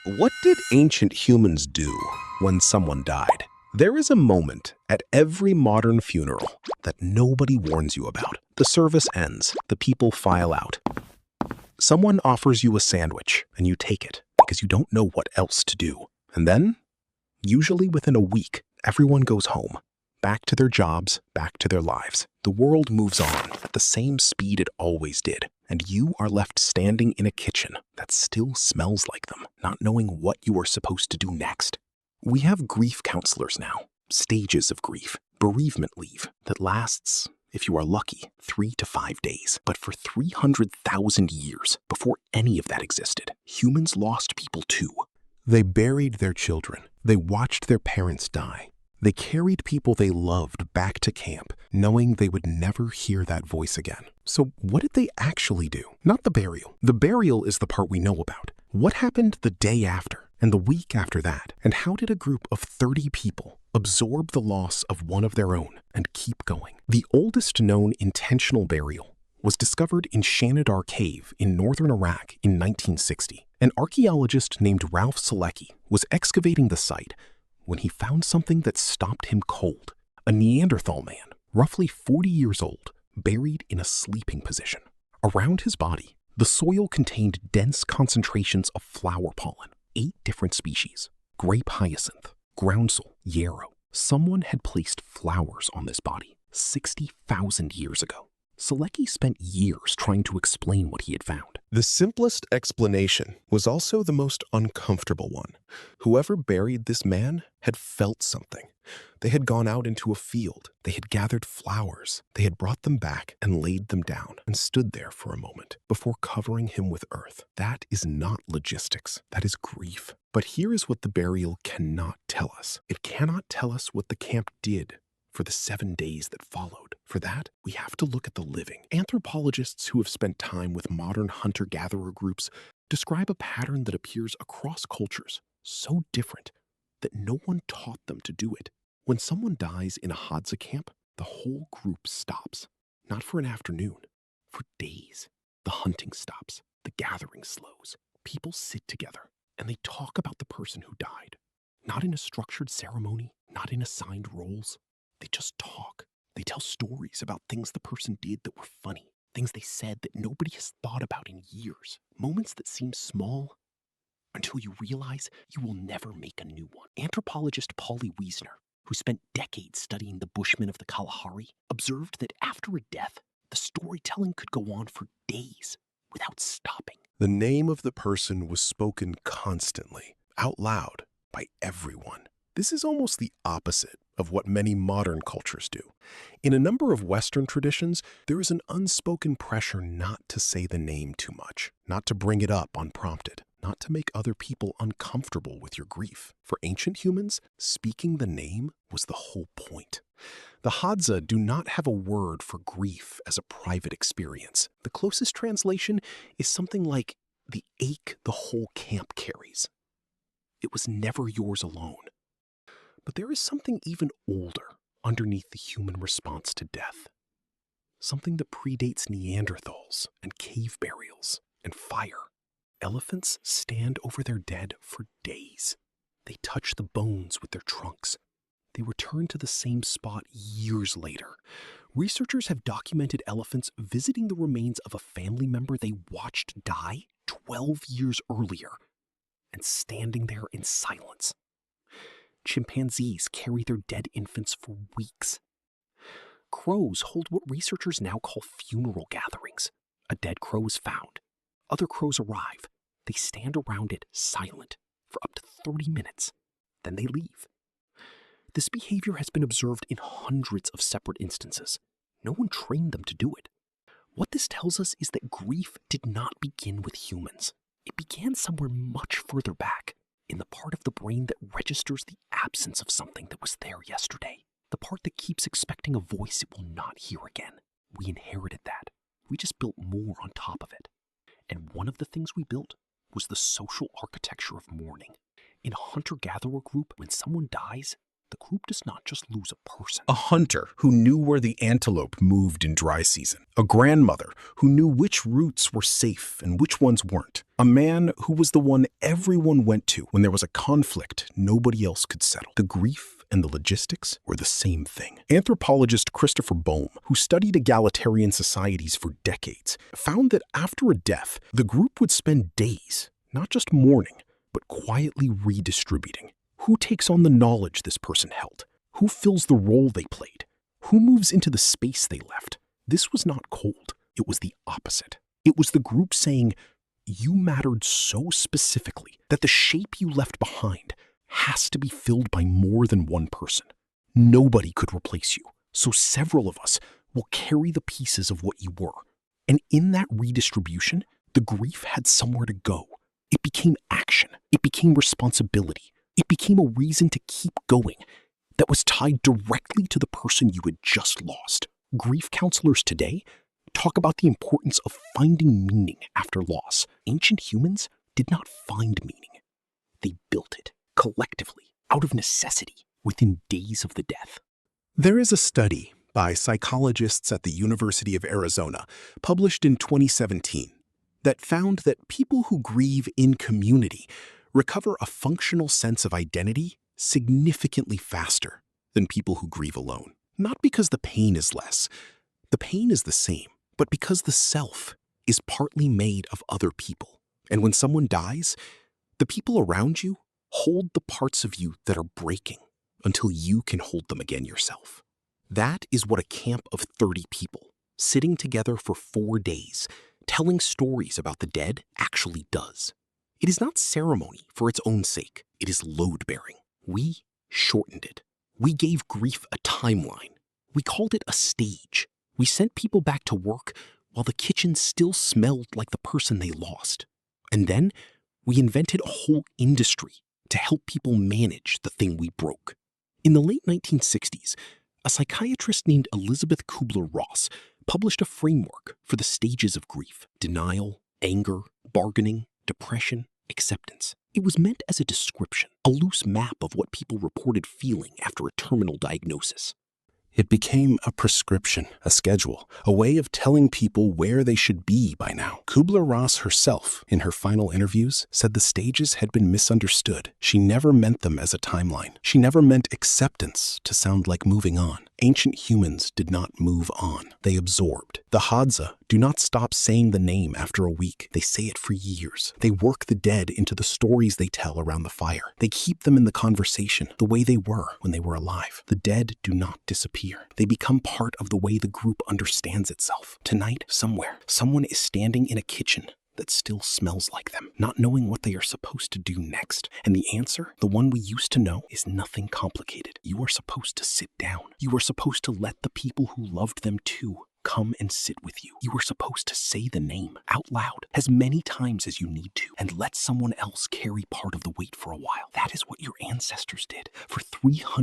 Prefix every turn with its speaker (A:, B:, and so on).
A: What did ancient humans do when someone died? There is a moment at every modern funeral that nobody warns you about. The service ends, the people file out. Someone offers you a sandwich, and you take it because you don't know what else to do. And then, usually within a week, everyone goes home, back to their jobs, back to their lives. The world moves on at the same speed it always did, and you are left standing in a kitchen that still smells like them, not knowing what you are supposed to do next. We have grief counselors now, stages of grief, bereavement leave that lasts, if you are lucky, 3 to 5 days. But for 300,000 years, before any of that existed, humans lost people too. They buried their children. They watched their parents die. They carried people they loved back to camp, knowing they would never hear that voice again. So what did they actually do? Not the burial. The burial is the part we know about. What happened the day after and the week after that? And how did a group of 30 people absorb the loss of one of their own and keep going? The oldest known intentional burial was discovered in Shanidar Cave in northern Iraq in 1960. An archaeologist named Ralph Selecki was excavating the site when he found something that stopped him cold. A Neanderthal man, roughly 40 years old, buried in a sleeping position. Around his body, the soil contained dense concentrations of flower pollen, 8 different species: grape hyacinth, groundsel, yarrow. Someone had placed flowers on this body 60,000 years ago. Selecki spent years trying to explain what he had found. The simplest explanation was also the most uncomfortable one. Whoever buried this man had felt something. They had gone out into a field. They had gathered flowers. They had brought them back and laid them down and stood there for a moment before covering him with earth. That is not logistics. That is grief. But here is what the burial cannot tell us. It cannot tell us what the camp did for the 7 days that followed. For that, we have to look at the living. Anthropologists who have spent time with modern hunter-gatherer groups describe a pattern that appears across cultures, so different that no one taught them to do it. When someone dies in a Hadza camp, the whole group stops. Not for an afternoon, for days. The hunting stops. The gathering slows. People sit together, and they talk about the person who died. Not in a structured ceremony, not in assigned roles. They just talk. They tell stories about things the person did that were funny, things they said that nobody has thought about in years, moments that seem small until you realize you will never make a new one. Anthropologist Polly Wiesner, who spent decades studying the Bushmen of the Kalahari, observed that after a death, the storytelling could go on for days without stopping. The name of the person was spoken constantly, out loud, by everyone. This is almost the opposite of what many modern cultures do. In a number of Western traditions, there is an unspoken pressure not to say the name too much, not to bring it up unprompted, not to make other people uncomfortable with your grief. For ancient humans, speaking the name was the whole point. The Hadza do not have a word for grief as a private experience. The closest translation is something like the ache the whole camp carries. It was never yours alone. But there is something even older underneath the human response to death. Something that predates Neanderthals and cave burials and fire. Elephants stand over their dead for days. They touch the bones with their trunks. They return to the same spot years later. Researchers have documented elephants visiting the remains of a family member they watched die 12 years earlier and standing there in silence. Chimpanzees carry their dead infants for weeks. Crows hold what researchers now call funeral gatherings. A dead crow is found. Other crows arrive. They stand around it silent for up to 30 minutes. Then they leave. This behavior has been observed in hundreds of separate instances. No one trained them to do it. What this tells us is that grief did not begin with humans. It began somewhere much further back, in the part of the brain that registers the absence of something that was there yesterday. The part that keeps expecting a voice it will not hear again. We inherited that. We just built more on top of it. And one of the things we built was the social architecture of mourning. In a hunter-gatherer group, when someone dies, the group does not just lose a person. A hunter who knew where the antelope moved in dry season. A grandmother who knew which routes were safe and which ones weren't. A man who was the one everyone went to when there was a conflict nobody else could settle. The grief and the logistics were the same thing. Anthropologist Christopher Boehm, who studied egalitarian societies for decades, found that after a death, the group would spend days, not just mourning, but quietly redistributing. Who takes on the knowledge this person held? Who fills the role they played? Who moves into the space they left? This was not cold. It was the opposite. It was the group saying, you mattered so specifically that the shape you left behind has to be filled by more than one person. Nobody could replace you, so several of us will carry the pieces of what you were. And in that redistribution, the grief had somewhere to go. It became action. It became responsibility. It became a reason to keep going that was tied directly to the person you had just lost. Grief counselors today talk about the importance of finding meaning after loss. Ancient humans did not find meaning. They built it collectively, out of necessity, within days of the death. There is a study by psychologists at the University of Arizona, published in 2017, that found that people who grieve in community recover a functional sense of identity significantly faster than people who grieve alone. Not because the pain is less, the pain is the same, but because the self is partly made of other people. And when someone dies, the people around you hold the parts of you that are breaking until you can hold them again yourself. That is what a camp of 30 people, sitting together for 4 days, telling stories about the dead actually does. It is not ceremony for its own sake. It is load-bearing. We shortened it. We gave grief a timeline. We called it a stage. We sent people back to work while the kitchen still smelled like the person they lost. And then we invented a whole industry to help people manage the thing we broke. In the late 1960s, a psychiatrist named Elizabeth Kubler-Ross published a framework for the stages of grief: denial, anger, bargaining, depression, acceptance. It was meant as a description, a loose map of what people reported feeling after a terminal diagnosis. It became a prescription, a schedule, a way of telling people where they should be by now. Kubler-Ross herself, in her final interviews, said the stages had been misunderstood. She never meant them as a timeline. She never meant acceptance to sound like moving on. Ancient humans did not move on. They absorbed. The Hadza do not stop saying the name after a week. They say it for years. They work the dead into the stories they tell around the fire. They keep them in the conversation the way they were when they were alive. The dead do not disappear. They become part of the way the group understands itself. Tonight, somewhere, someone is standing in a kitchen that still smells like them, not knowing what they are supposed to do next. And the answer, the one we used to know, is nothing complicated. You are supposed to sit down. You are supposed to let the people who loved them too come and sit with you. You are supposed to say the name out loud as many times as you need to and let someone else carry part of the weight for a while. That is what your ancestors did for 300